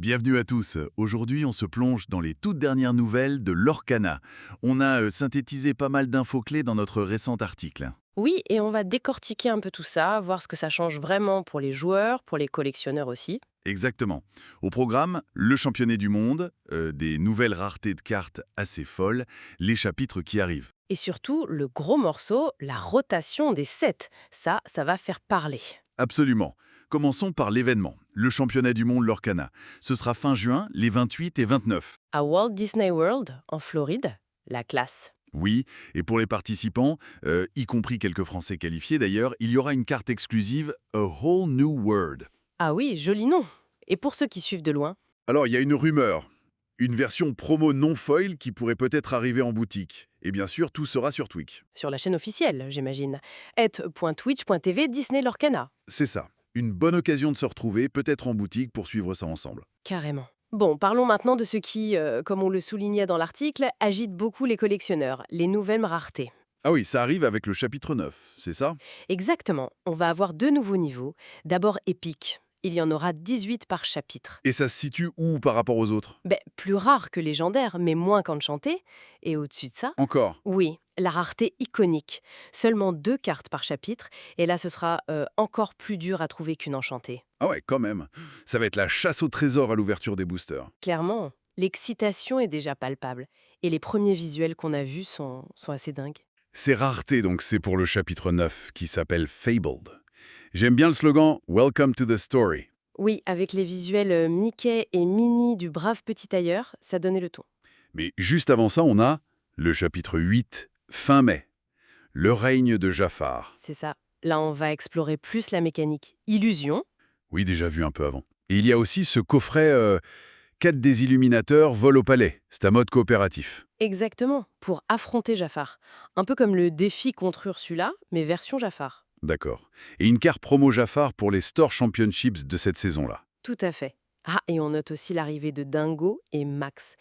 Bienvenue à tous. Aujourd'hui, on se plonge dans les toutes dernières nouvelles de Lorcana. On a synthétisé pas mal d'infos clés dans notre récent article. Oui, et on va décortiquer un peu tout ça, voir ce que ça change vraiment pour les joueurs, pour les collectionneurs aussi. Exactement. Au programme, le championnat du monde, des nouvelles raretés de cartes assez folles, les chapitres qui arrivent. Et surtout, le gros morceau, la rotation des sets. Ça va faire parler. Absolument. Commençons par l'événement, le championnat du monde Lorcana. Ce sera fin juin, les 28 et 29. À Walt Disney World, en Floride, la classe. Oui, et pour les participants, y compris quelques Français qualifiés d'ailleurs, il y aura une carte exclusive A Whole New World. Ah oui, joli nom. Et pour ceux qui suivent de loin, Alors, il y a une rumeur. Une version promo non foil qui pourrait peut-être arriver en boutique. Et bien sûr, tout sera sur Twitch. sur la chaîne officielle, j'imagine. @twitch.tv Disney Lorcana. C'est ça. Une bonne occasion de se retrouver, peut-être en boutique, pour suivre ça ensemble. Carrément. Bon, parlons maintenant de ce qui, comme on le soulignait dans l'article, agite beaucoup les collectionneurs, les nouvelles raretés. Ah oui, ça arrive avec le chapitre 9, c'est ça? Exactement, on va avoir deux nouveaux niveaux. D'abord épique. Il y en aura 18 par chapitre. Et ça se situe où par rapport aux autres? Plus rare que légendaire, mais moins qu'enchanté. Et au-dessus de ça, Encore. oui, la rareté iconique. Seulement deux cartes par chapitre, et là ce sera encore plus dur à trouver qu'une enchantée. Ah ouais, quand même. Ça va être la chasse au trésor à l'ouverture des boosters. Clairement, l'excitation est déjà palpable. Et les premiers visuels qu'on a vus sont assez dingues. Ces raretés, donc, c'est pour le chapitre 9, qui s'appelle Fabled. J'aime bien le slogan « Welcome to the story ». Oui, avec les visuels Mickey et Minnie du brave petit tailleur, ça donnait le ton. Mais juste avant ça, on a le chapitre 8, fin mai, le règne de Jafar. C'est ça. Là, on va explorer plus la mécanique illusion. Oui, déjà vu un peu avant. Et il y a aussi ce coffret 4 des Illuminateurs volent au palais. C'est un mode coopératif. Exactement, pour affronter Jafar. Un peu comme le défi contre Ursula, mais version Jafar. D'accord. Et une carte promo Jafar pour les Store Championships de cette saison-là. Tout à fait. Ah, et on note aussi l'arrivée de Dingo et Max.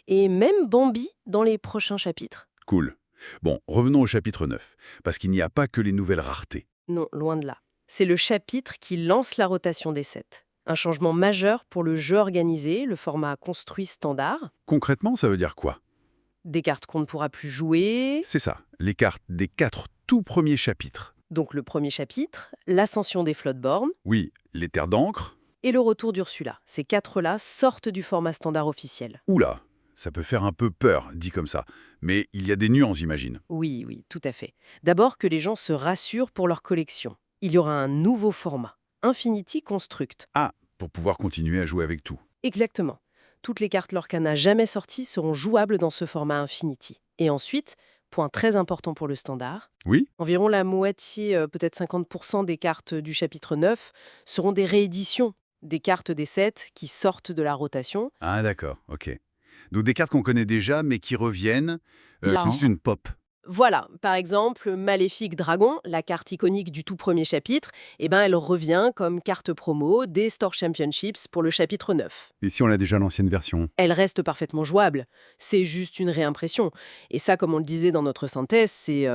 Et même Bambi dans les prochains chapitres. Cool. Bon, revenons au chapitre 9, parce qu'il n'y a pas que les nouvelles raretés. Non, loin de là. C'est le chapitre qui lance la rotation des sets. Un changement majeur pour le jeu organisé, le format construit standard. Concrètement, ça veut dire quoi? Des cartes qu'on ne pourra plus jouer. C'est ça, les cartes des 4 tout premiers chapitres. Donc le premier chapitre, l'ascension des flottes-bornes Oui, les terres d'encre. et le retour d'Ursula. Ces quatre-là sortent du format standard officiel. Oula, ça peut faire un peu peur, dit comme ça. Mais il y a des nuances, j'imagine. Oui, oui, tout à fait. D'abord que les gens se rassurent pour leur collection. Il y aura un nouveau format, Infinity Construct. Ah, pour pouvoir continuer à jouer avec tout. Exactement. Toutes les cartes Lorcana jamais sorties seront jouables dans ce format Infinity. Et ensuite, point très important pour le standard, Oui? environ la moitié, peut-être 50% des cartes du chapitre 9 seront des rééditions, des cartes des sets qui sortent de la rotation. Ah d'accord, ok. Donc des cartes qu'on connaît déjà, mais qui reviennent. Là, C'est une pop. voilà, par exemple, Maléfique Dragon, la carte iconique du tout premier chapitre, elle revient comme carte promo des Store Championships pour le chapitre 9. Et si on a déjà l'ancienne version? Elle reste parfaitement jouable, c'est juste une réimpression. Et ça, comme on le disait dans notre synthèse, c'est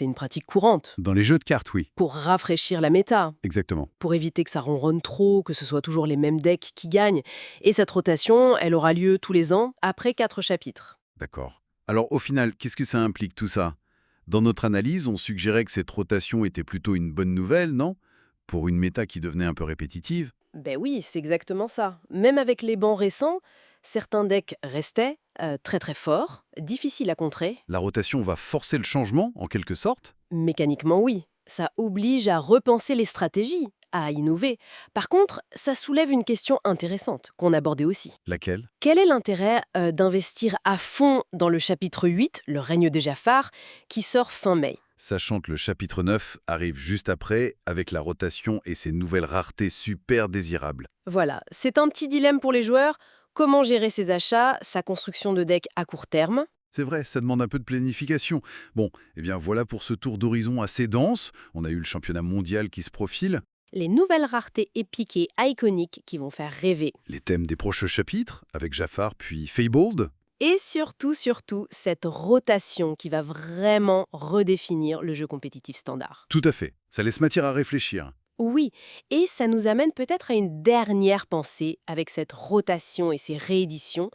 une pratique courante. Dans les jeux de cartes, oui. Pour rafraîchir la méta, Exactement. pour éviter que ça ronronne trop, que ce soit toujours les mêmes decks qui gagnent. Et cette rotation, elle aura lieu tous les ans, après 4 chapitres. D'accord. Alors au final, qu'est-ce que ça implique tout ça? Dans notre analyse, on suggérait que cette rotation était plutôt une bonne nouvelle, non? Pour une méta qui devenait un peu répétitive. Ben oui, c'est exactement ça. Même avec les bans récents, certains decks restaient très très forts, difficiles à contrer. La rotation va forcer le changement, en quelque sorte? Mécaniquement, oui. Ça oblige à repenser les stratégies, à innover. Par contre, ça soulève une question intéressante qu'on abordait aussi. Laquelle? Quel est l'intérêt d'investir à fond dans le chapitre 8, le règne de Jafar, qui sort fin mai? Sachant que le chapitre 9 arrive juste après, avec la rotation et ses nouvelles raretés super désirables. Voilà, c'est un petit dilemme pour les joueurs. Comment gérer ses achats, sa construction de deck à court terme? C'est vrai, ça demande un peu de planification. Bon, eh bien voilà pour ce tour d'horizon assez dense. On a eu le championnat mondial qui se profile. Les nouvelles raretés épiques et iconiques qui vont faire rêver. Les thèmes des prochains chapitres, avec Jafar puis Fabled. Et surtout, cette rotation qui va vraiment redéfinir le jeu compétitif standard. Tout à fait. Ça laisse matière à réfléchir. Oui, et ça nous amène peut-être à une dernière pensée avec cette rotation et ces rééditions.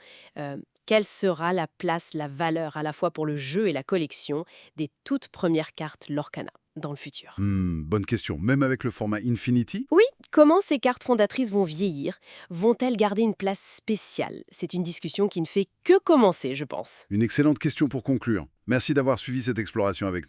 Quelle sera la place, la valeur à la fois pour le jeu et la collection des toutes premières cartes Lorcana dans le futur? Bonne question. Même avec le format Infinity? Oui, comment ces cartes fondatrices vont vieillir? Vont-elles garder une place spéciale? C'est une discussion qui ne fait que commencer, je pense. Une excellente question pour conclure. Merci d'avoir suivi cette exploration avec nous.